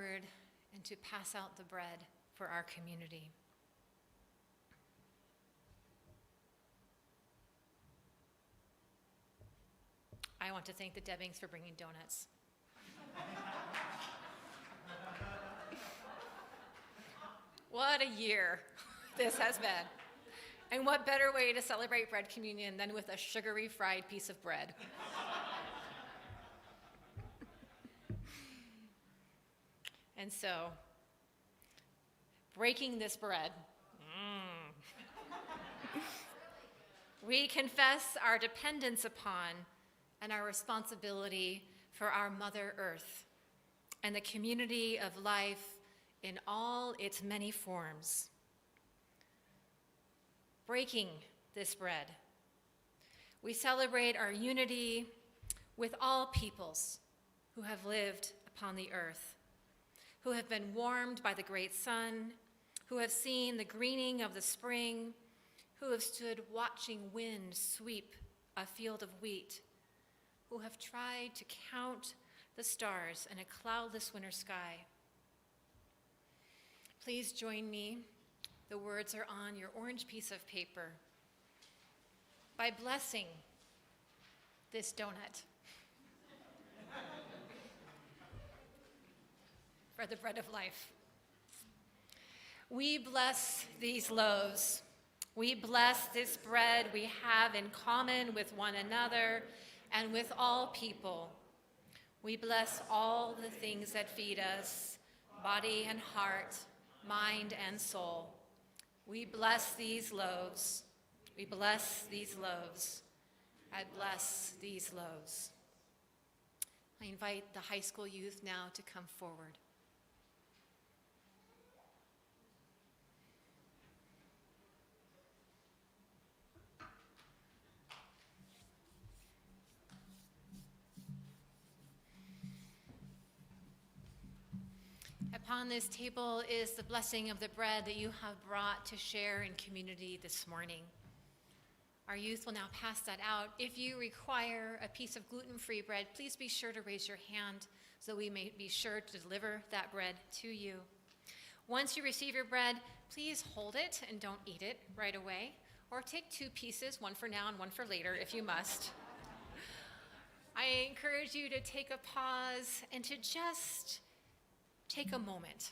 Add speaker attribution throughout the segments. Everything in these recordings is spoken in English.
Speaker 1: forward and to pass out the bread for our community. I want to thank the Debbings for bringing donuts. What a year this has been. And what better way to celebrate bread communion than with a sugary fried piece of bread? And so, breaking this bread, we confess our dependence upon and our responsibility for our Mother Earth and the community of life in all its many forms. Breaking this bread, we celebrate our unity with all peoples who have lived upon the earth, who have been warmed by the great sun, who have seen the greening of the spring, who have stood watching wind sweep a field of wheat, who have tried to count the stars in a cloudless winter sky. Please join me. The words are on your orange piece of paper. By blessing this donut for the bread of life. We bless these loaves. We bless this bread we have in common with one another and with all people. We bless all the things that feed us, body and heart, mind and soul. We bless these loaves. We bless these loaves. I bless these loaves. I invite the high school youth now to come forward. Upon this table is the blessing of the bread that you have brought to share in community this morning. Our youth will now pass that out. If you require a piece of gluten-free bread, please be sure to raise your hand so we may be sure to deliver that bread to you. Once you receive your bread, please hold it and don't eat it right away, or take 2 pieces, one for now and one for later if you must. I encourage you to take a pause and to just take a moment.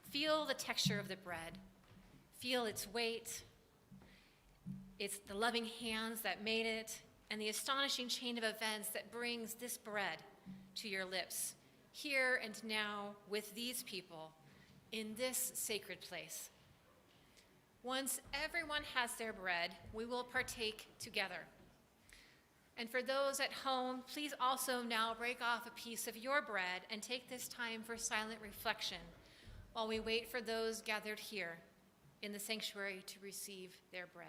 Speaker 1: Feel the texture of the bread. Feel its weight. It's the loving hands that made it, and the astonishing chain of events that brings this bread to your lips, here and now with these people, in this sacred place. Once everyone has their bread, we will partake together. And for those at home, please also now break off a piece of your bread and take this time for silent reflection while we wait for those gathered here in the sanctuary to receive their bread.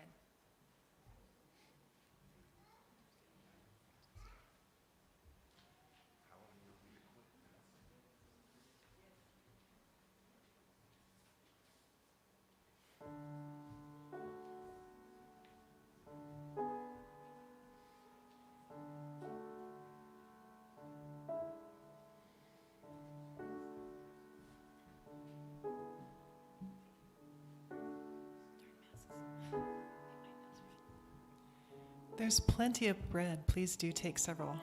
Speaker 2: There's plenty of bread. Please do take several.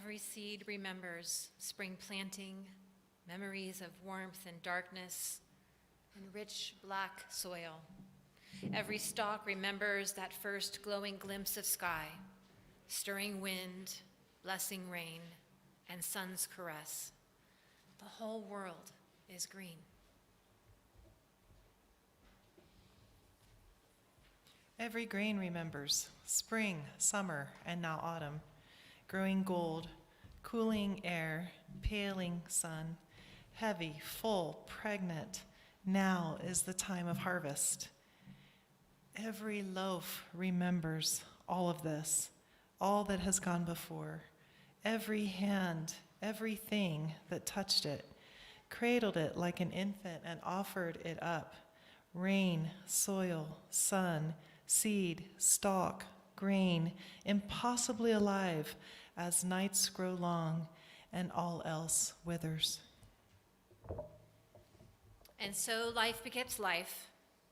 Speaker 1: Every seed remembers spring planting, memories of warmth and darkness, and rich black soil. Every stalk remembers that first glowing glimpse of sky, stirring wind, blessing rain, and sun's caress. The whole world is green.
Speaker 2: Every grain remembers spring, summer, and now autumn, growing gold, cooling air, paling sun, heavy, full, pregnant. Now is the time of harvest. Every loaf remembers all of this, all that has gone before. Every hand, everything that touched it, cradled it like an infant and offered it up. Rain, soil, sun, seed, stalk, grain, impossibly alive as nights grow long and all else withers.
Speaker 1: And so life begets life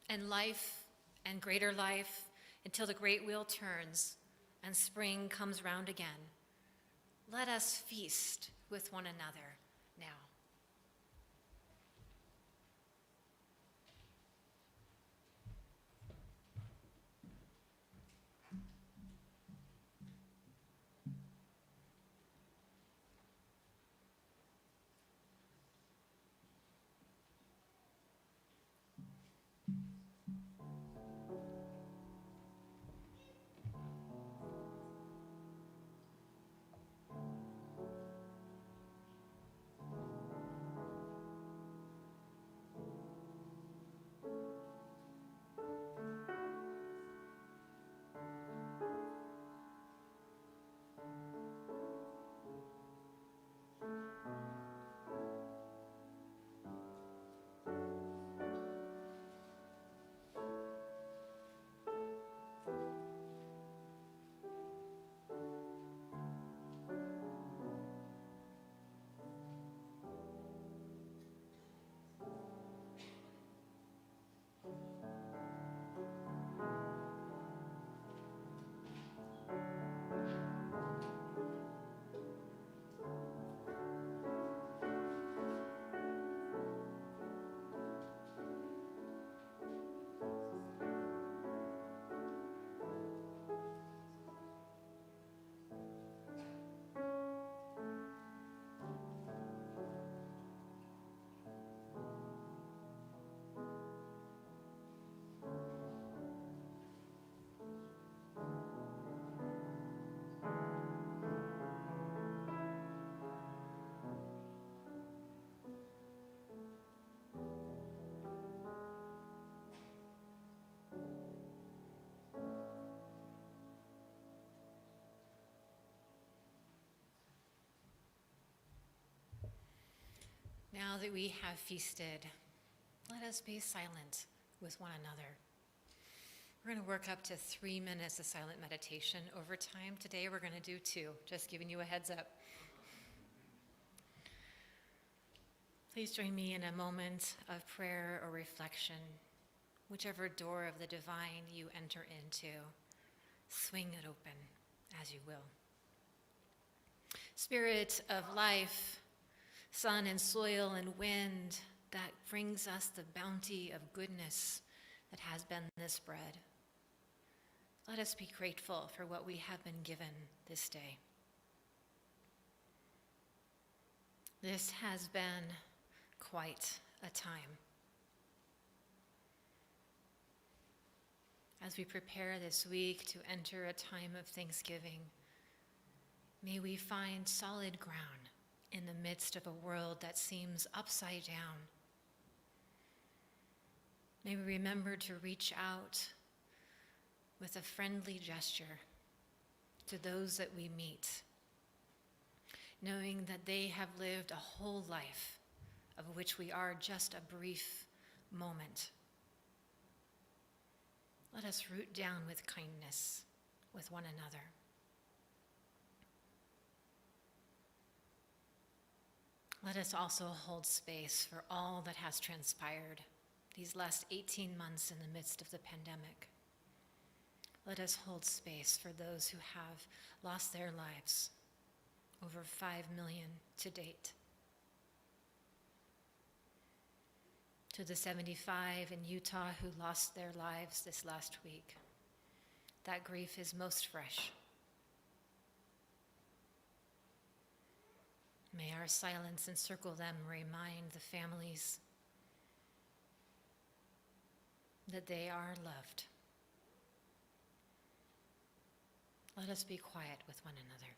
Speaker 1: and greater life until the great wheel turns and spring comes round again. Let us feast with one another now. Now that we have feasted, let us be silent with one another. We're going to work up to 3 minutes of silent meditation over time. Today we're going to do 2, just giving you a heads up. Please join me in a moment of prayer or reflection. Whichever door of the divine you enter into, swing it open as you will. Spirit of life, sun and soil and wind that brings us the bounty of goodness that has been this bread. Let us be grateful for what we have been given this day. This has been quite a time. As we prepare this week to enter a time of Thanksgiving, may we find solid ground in the midst of a world that seems upside down. May we remember to reach out with a friendly gesture to those that we meet, knowing that they have lived a whole life of which we are just a brief moment. Let us root down with kindness with one another. Let us also hold space for all that has transpired these last 18 months in the midst of the pandemic. Let us hold space for those who have lost their lives, over 5 million to date. To the 75 in Utah who lost their lives this last week, that grief is most fresh. May our silence encircle them, remind the families that they are loved. Let us be quiet with one another.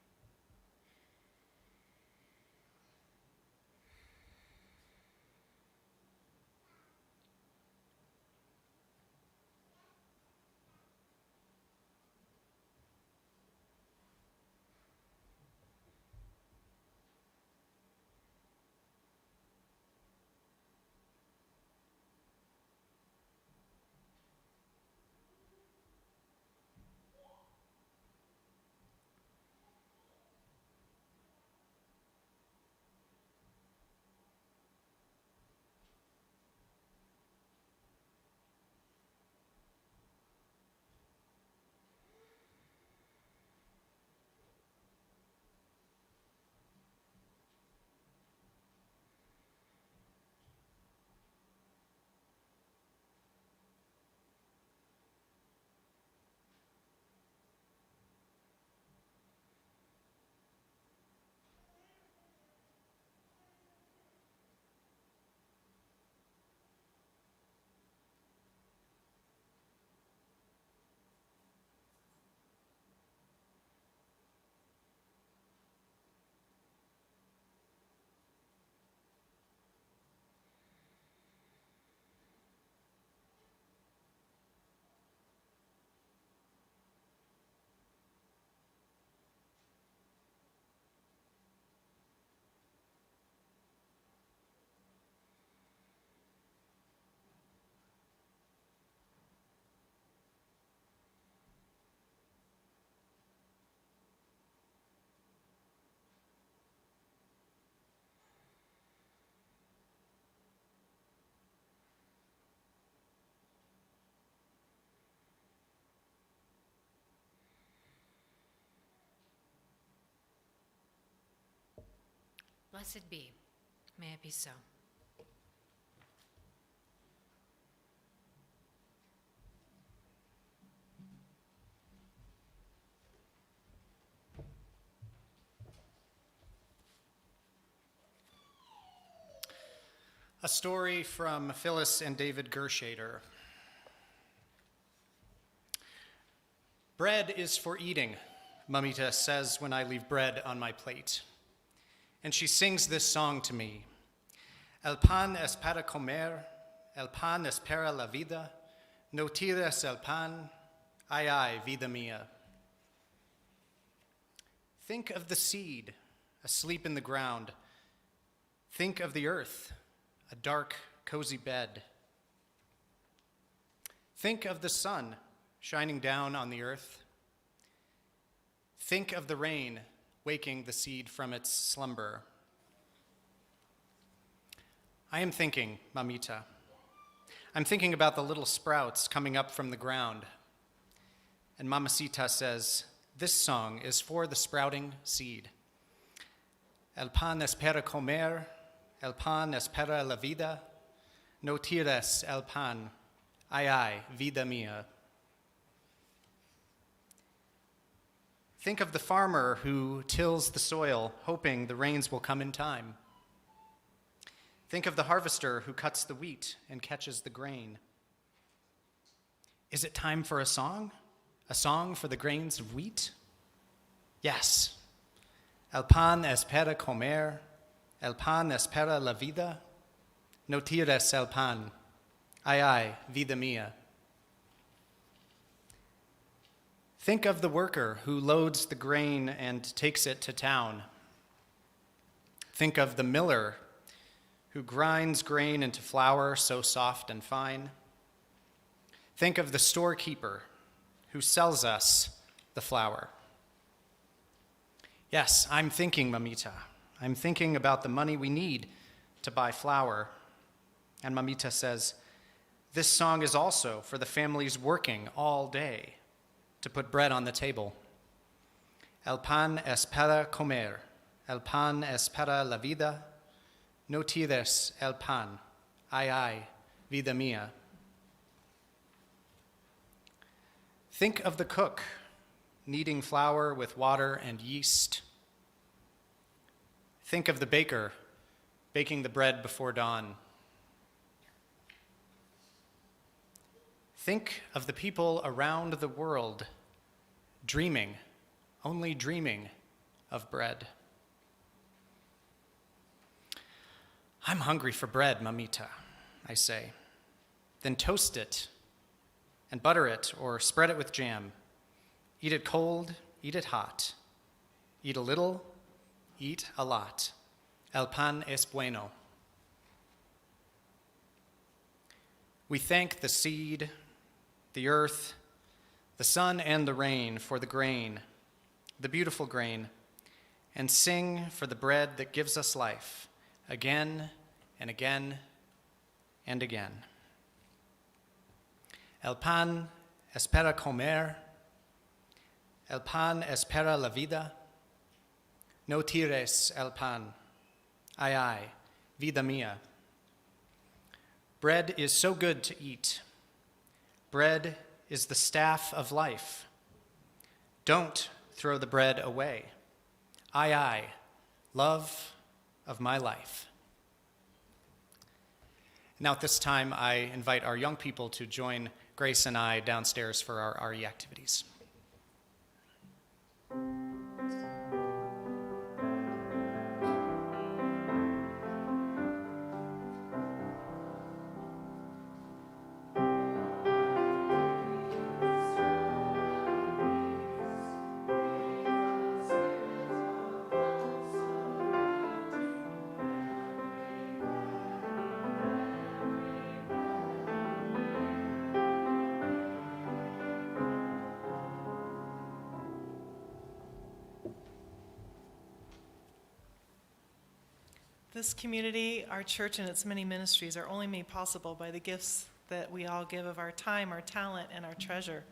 Speaker 1: blessed be. May it be so.
Speaker 3: A story from Phyllis and David Gershader. Bread is for eating, Mamita says when I leave bread on my plate. And she sings this song to me. El pan es para comer, el pan es para la vida, no tires el pan, ay, ay, vida mía. Think of the seed asleep in the ground. Think of the earth, a dark, cozy bed. Think of the sun shining down on the earth. Think of the rain waking the seed from its slumber. I am thinking, Mamita. I'm thinking about the little sprouts coming up from the ground. And Mamacita says, this song is for the sprouting seed. El pan es para comer, el pan es para la vida, no tires el pan, ay, ay, vida mía. Think of the farmer who tills the soil, hoping the rains will come in time. Think of the harvester who cuts the wheat and catches the grain. Is it time for a song? A song for the grains of wheat? Yes. El pan es para comer, el pan es para la vida, no tires el pan, ay, ay, vida mía. Think of the worker who loads the grain and takes it to town. Think of the miller who grinds grain into flour so soft and fine. Think of the storekeeper who sells us the flour. Yes, I'm thinking, Mamita. I'm thinking about the money we need to buy flour. And Mamita says, this song is also for the families working all day to put bread on the table. El pan es para comer, el pan es para la vida, no tires el pan, ay, ay, vida mía. Think of the cook kneading flour with water and yeast. Think of the baker baking the bread before dawn. Think of the people around the world dreaming, only dreaming of bread. I'm hungry for bread, Mamita, I say. Then toast it and butter it or spread it with jam. Eat it cold, eat it hot. Eat a little, eat a lot. El pan es bueno. We thank the seed, the earth, the sun, and the rain for the grain, the beautiful grain, and sing for the bread that gives us life, again and again and again. El pan es para comer, el pan es para la vida, no tires el pan, ay, ay, vida mía. Bread is so good to eat. Bread is the staff of life. Don't throw the bread away. Ay, ay, love of my life. Now at this time, I invite our young people to join Grace and I downstairs for our RE activities.
Speaker 2: This community, our church, and its many ministries are only made possible by the gifts that we all give of our time, our talent, and our treasure.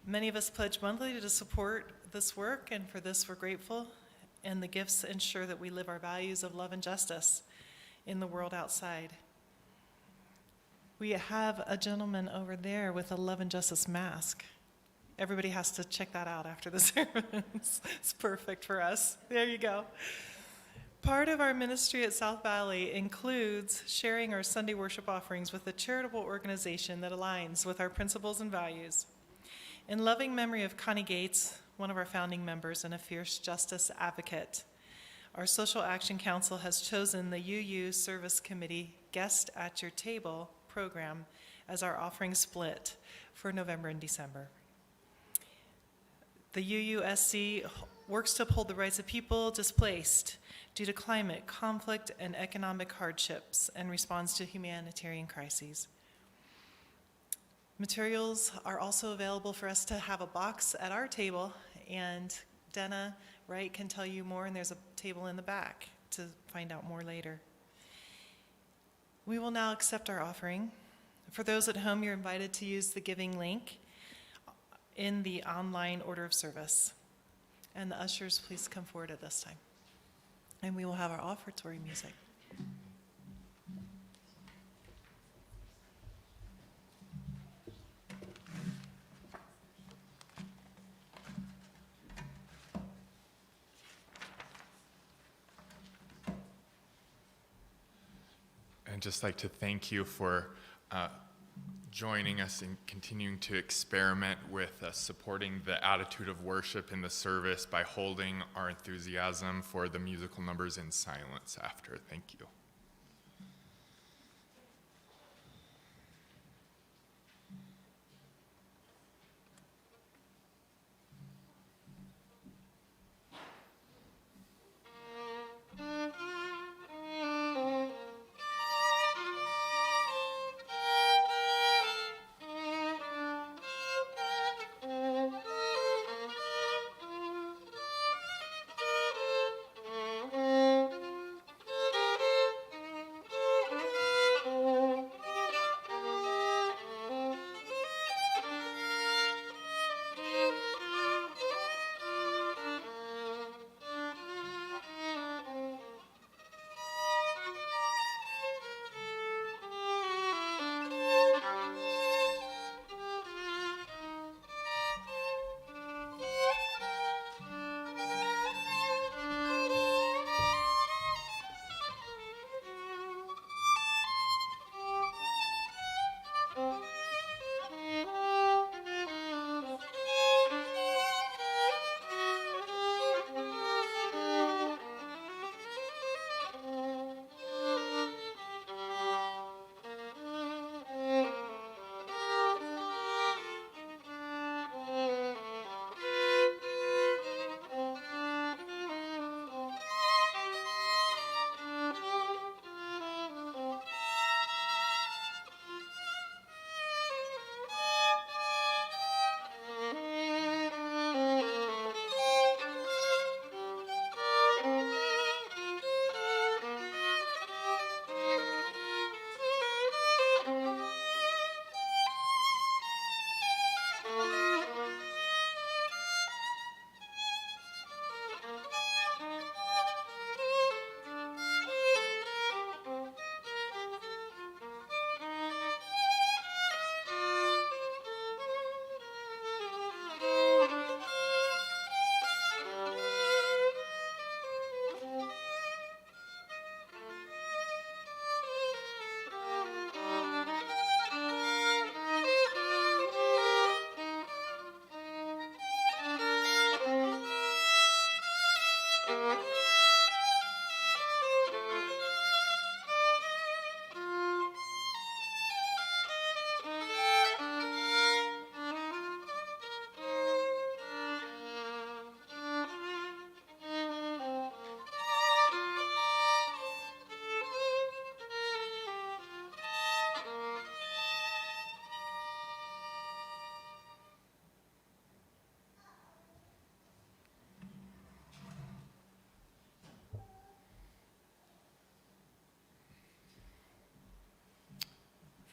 Speaker 2: Many of us pledge monthly to support this work, and for this we're grateful. and the gifts ensure that we live our values of love and justice in the world outside. We have a gentleman over there with a love and justice mask. Everybody has to check that out after the service. It's perfect for us. There you go. Part of our ministry at South Valley includes sharing our Sunday worship offerings with a charitable organization that aligns with our principles and values. In loving memory of Connie Gates, one of our founding members and a fierce justice advocate, our Social Action Council has chosen the UU Service Committee Guest at Your Table program as our offering split for November and December. The UUSC works to uphold the rights of people displaced due to climate, conflict, and economic hardships and responds to humanitarian crises. Materials are also available for us to have a box at our table, and Dana Wright can tell you more, and there's a table in the back to find out more later. We will now accept our offering. For those at home, you're invited to use the giving link in the online order of service. And the ushers, please come forward at this time. And we will have our offertory music.
Speaker 4: I'd just like to thank you for joining us in continuing to experiment with supporting the attitude of worship in the service by holding our enthusiasm for the musical numbers in silence after. Thank you.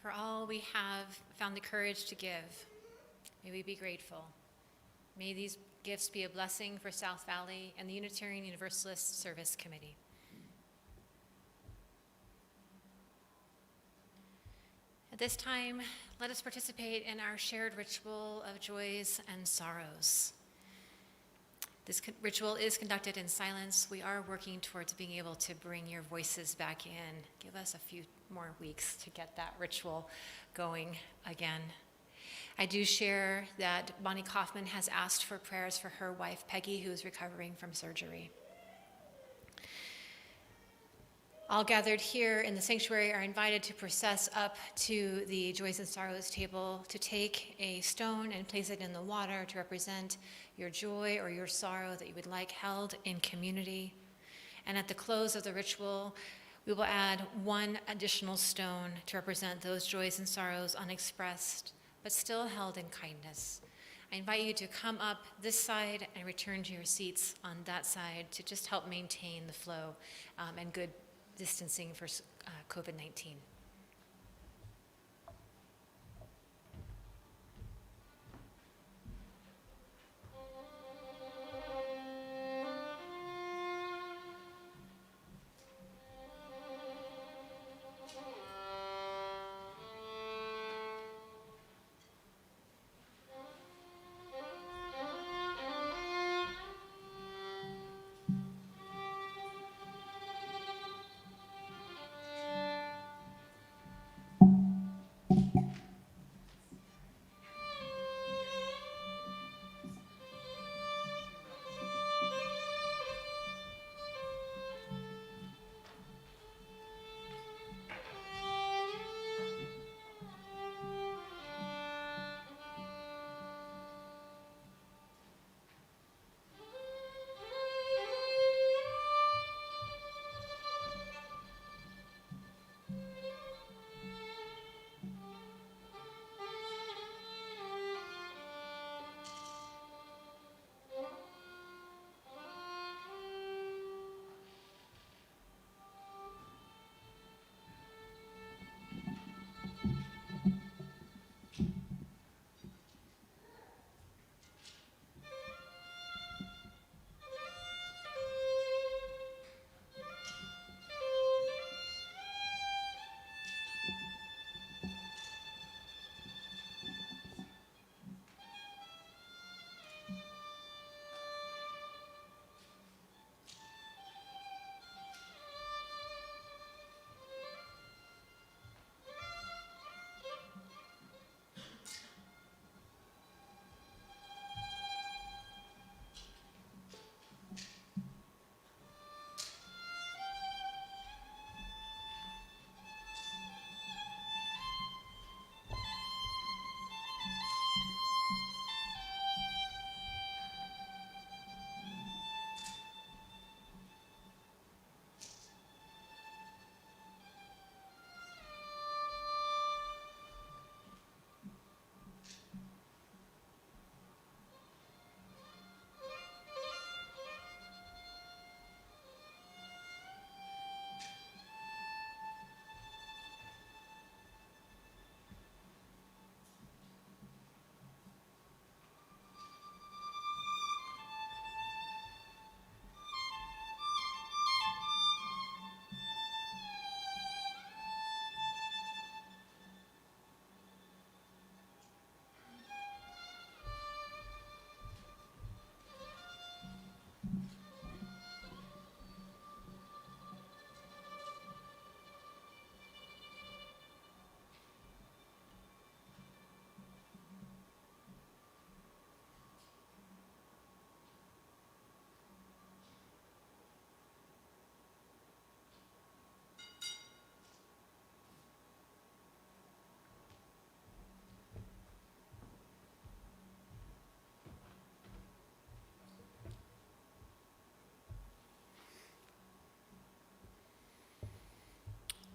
Speaker 1: For all we have found the courage to give, may we be grateful. May these gifts be a blessing for South Valley and the Unitarian Universalist Service Committee. At this time, let us participate in our shared ritual of joys and sorrows. This ritual is conducted in silence. We are working towards being able to bring your voices back in. Give us a few more weeks to get that ritual going again. I do share that Bonnie Kaufman has asked for prayers for her wife, Peggy, who is recovering from surgery. All gathered here in the sanctuary are invited to process up to the Joys and Sorrows table to take a stone and place it in the water to represent your joy or your sorrow that you would like held in community. And at the close of the ritual, we will add one additional stone to represent those joys and sorrows unexpressed, but still held in kindness. I invite you to come up this side and return to your seats on that side to just help maintain the flow and good distancing for COVID-19.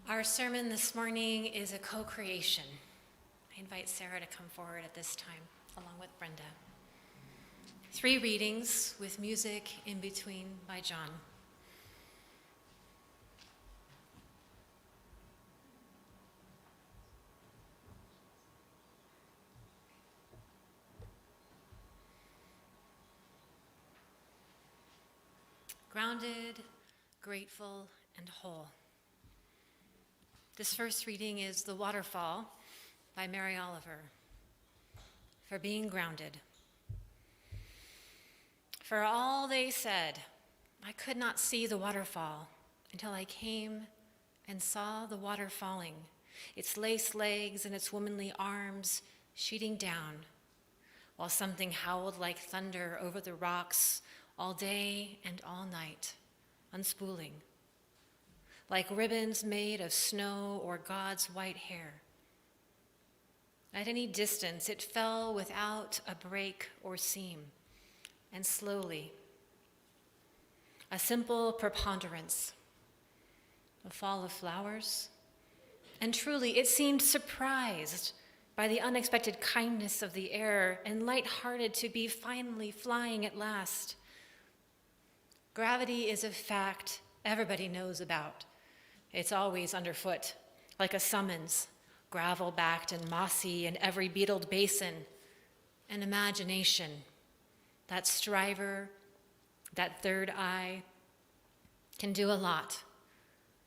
Speaker 1: Our sermon this morning is a co-creation. I invite Sarah to come forward at this time, along with Brenda. 3 readings with music in between by John. grounded, grateful, and whole. This first reading is The Waterfall by Mary Oliver. For being grounded. For all they said, I could not see the waterfall until I came and saw the water falling, its lace legs and its womanly arms sheeting down, while something howled like thunder over the rocks all day and all night, unspooling, like ribbons made of snow or God's white hair. At any distance, it fell without a break or seam, and slowly, a simple preponderance, a fall of flowers, and truly it seemed surprised by the unexpected kindness of the air and light-hearted to be finally flying at last. Gravity is a fact everybody knows about. It's always underfoot, like a summons, gravel-backed and mossy in every beetled basin. An imagination, that striver, that third eye, can do a lot,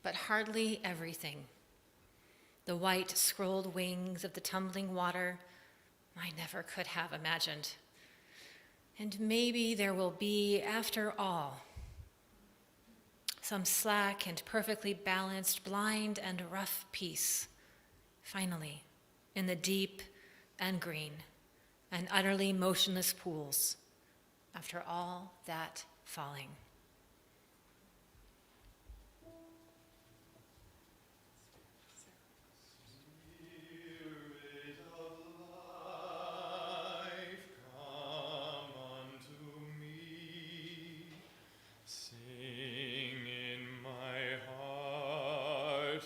Speaker 1: but hardly everything. The white scrolled wings of the tumbling water I never could have imagined. And maybe there will be, after all, some slack and perfectly balanced, blind and rough peace, finally, in the deep and green and utterly motionless pools, after all that falling.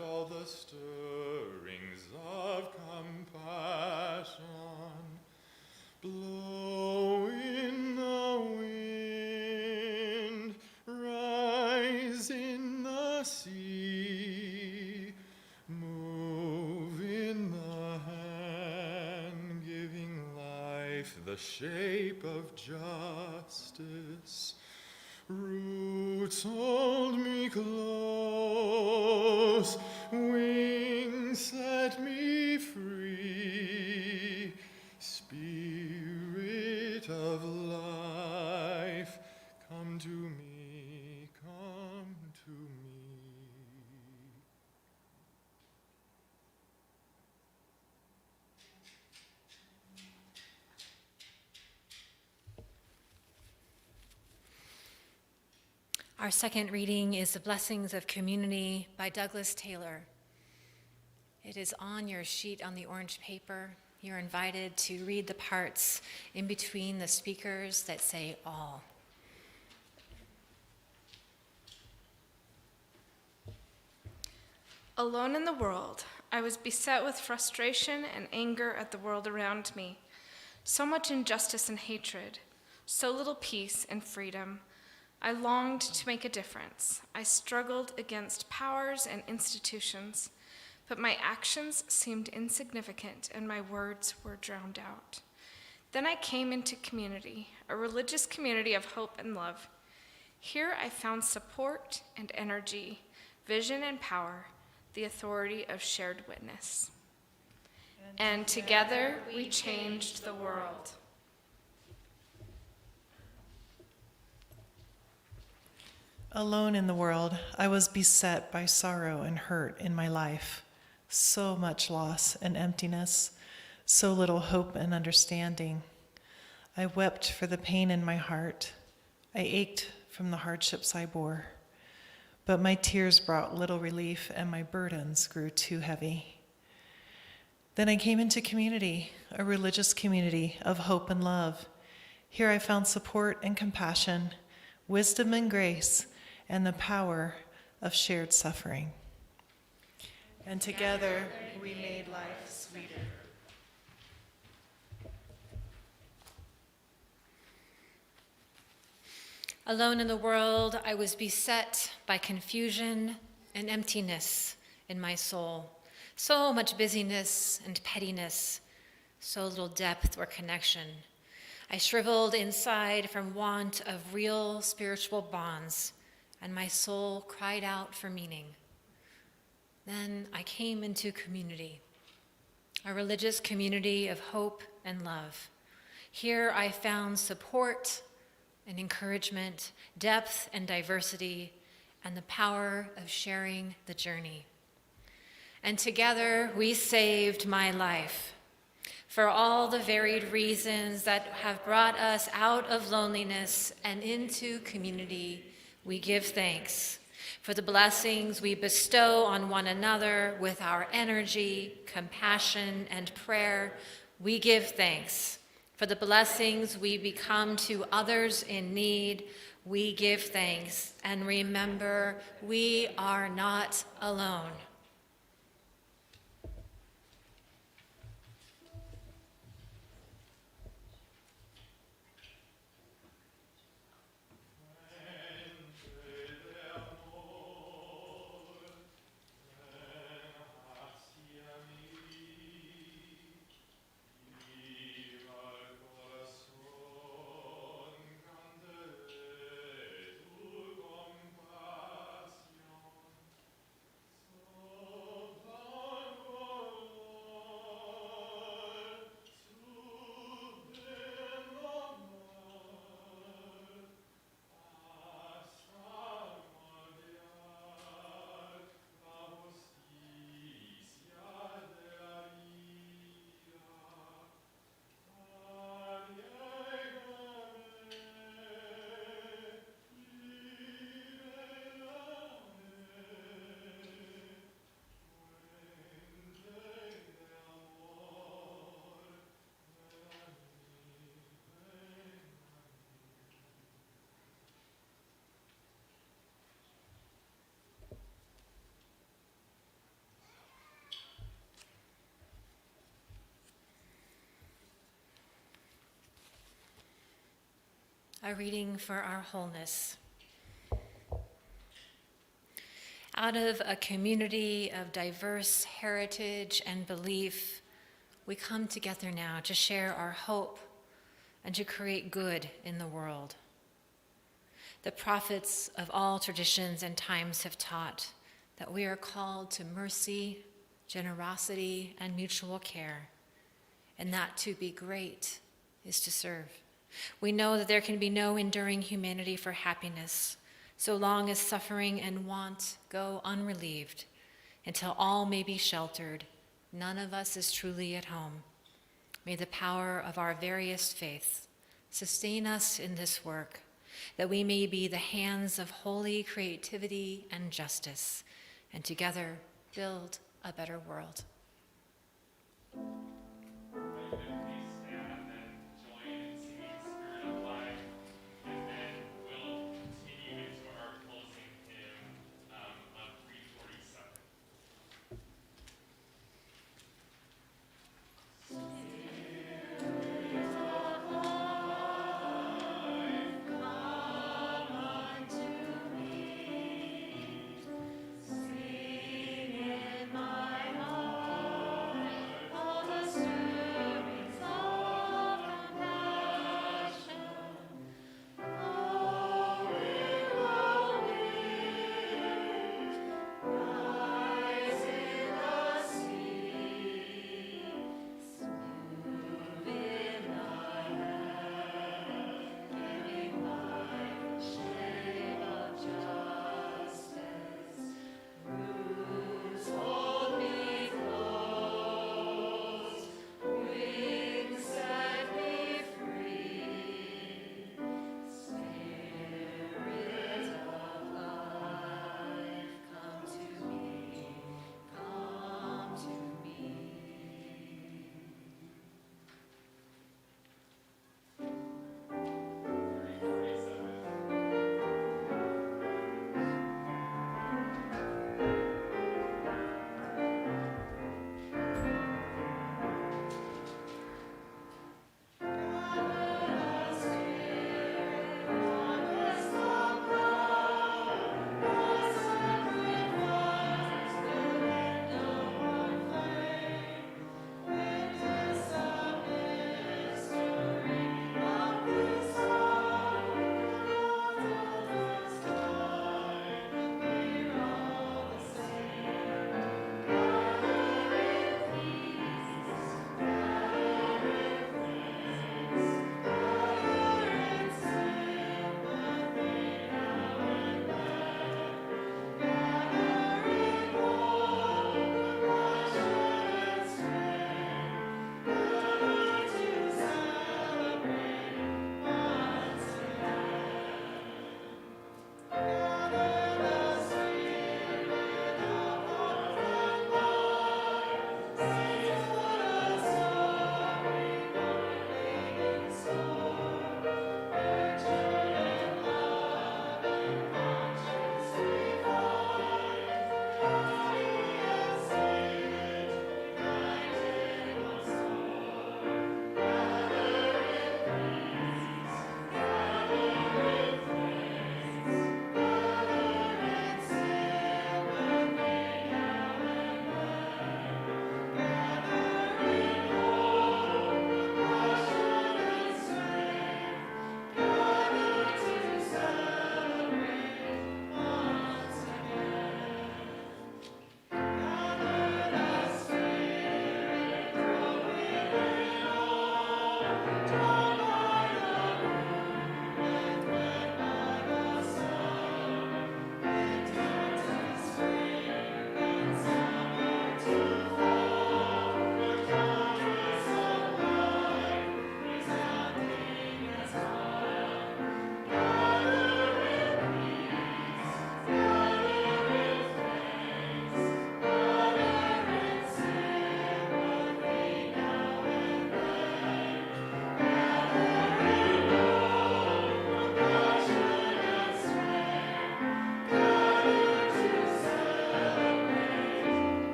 Speaker 4: All the stirrings of compassion, blow in the wind, rise in the sea, move in the hand, giving life the shape of justice. Roots hold me close, wings set me free. Spirit of life, come to me, come to me.
Speaker 1: Our second reading is The Blessings of Community by Douglas Taylor. It is on your sheet on the orange paper. You're invited to read the parts in between the speakers that say all.
Speaker 5: Alone in the world, I was beset with frustration and anger at the world around me. So much injustice and hatred, so little peace and freedom. I longed to make a difference. I struggled against powers and institutions, but my actions seemed insignificant and my words were drowned out. Then I came into community, a religious community of hope and love. Here I found support and energy, vision and power, the authority of shared witness. And together we changed the world.
Speaker 2: Alone in the world, I was beset by sorrow and hurt in my life. So much loss and emptiness, so little hope and understanding. I wept for the pain in my heart. I ached from the hardships I bore. But my tears brought little relief and my burdens grew too heavy. Then I came into community, a religious community of hope and love. Here I found support and compassion, wisdom and grace, and the power of shared suffering. And together we made life sweeter.
Speaker 1: Alone in the world, I was beset by confusion and emptiness in my soul. So much busyness and pettiness, so little depth or connection. I shriveled inside from want of real spiritual bonds, and my soul cried out for meaning. Then I came into community, a religious community of hope and love. Here I found support and encouragement, depth and diversity, and the power of sharing the journey. And together we saved my life. For all the varied reasons that have brought us out of loneliness and into community, we give thanks. For the blessings we bestow on one another with our energy, compassion, and prayer, we give thanks. For the blessings we become to others in need, we give thanks. And remember, we are not alone. A reading for our wholeness. Out of a community of diverse heritage and belief, we come together now to share our hope and to create good in the world. The prophets of all traditions and times have taught that we are called to mercy, generosity, and mutual care, and that to be great is to serve. We know that there can be no enduring humanity for happiness, so long as suffering and want go unrelieved. Until all may be sheltered, none of us is truly at home. May the power of our various faiths sustain us in this work, that we may be the hands of holy creativity and justice, and together build a better world.
Speaker 6: Sing in my heart.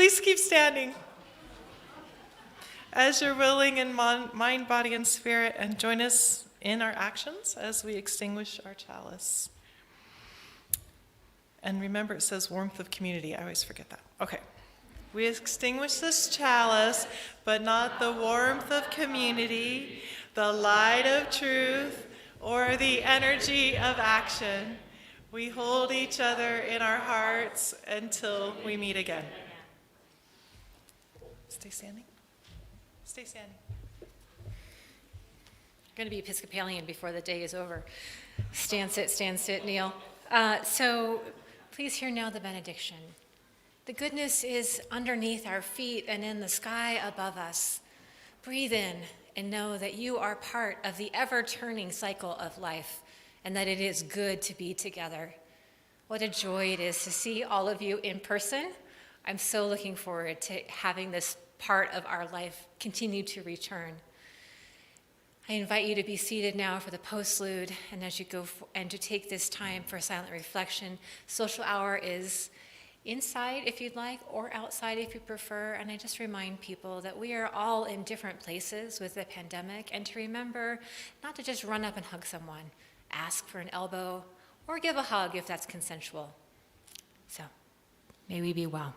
Speaker 2: Please keep standing as you're willing in mind, body, and spirit, and join us in our actions as we extinguish our chalice. And remember, it says warmth of community. I always forget that. Okay. We extinguish this chalice, but not the warmth of community, the light of truth, or the energy of action. We hold each other in our hearts until we meet again. Stay standing. Stay standing.
Speaker 1: You're going to be Episcopalian before the day is over. Stand, sit, kneel. So please hear now the benediction. The goodness is underneath our feet and in the sky above us. Breathe in and know that you are part of the ever-turning cycle of life and that it is good to be together. What a joy it is to see all of you in person. I'm so looking forward to having this part of our life continue to return. I invite you to be seated now for the postlude, and as you go and to take this time for silent reflection. Social hour is inside if you'd like, or outside if you prefer. And I just remind people that we are all in different places with the pandemic, and to remember not to just run up and hug someone, ask for an elbow, or give a hug if that's consensual. So, may we be well.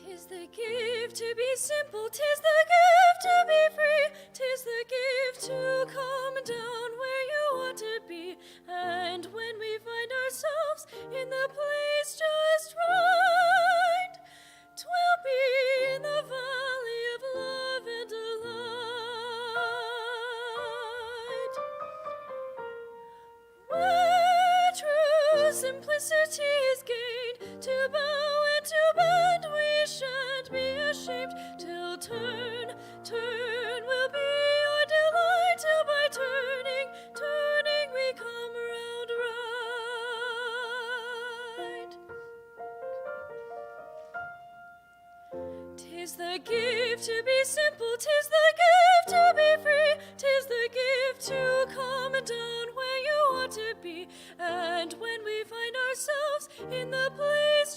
Speaker 6: Tis the gift to be simple, tis the gift to be free, tis the gift to come down where you want to be. And when we find ourselves in the place just right, 'twill be in the valley of love and delight, where true simplicity is gained. To bow and to bend we shan't be ashamed, till turn will be your delight, till by turning we come round right. 'Tis the gift to be simple, 'tis the gift to be free, 'tis the gift to come down where you want to be. And when we find ourselves in the place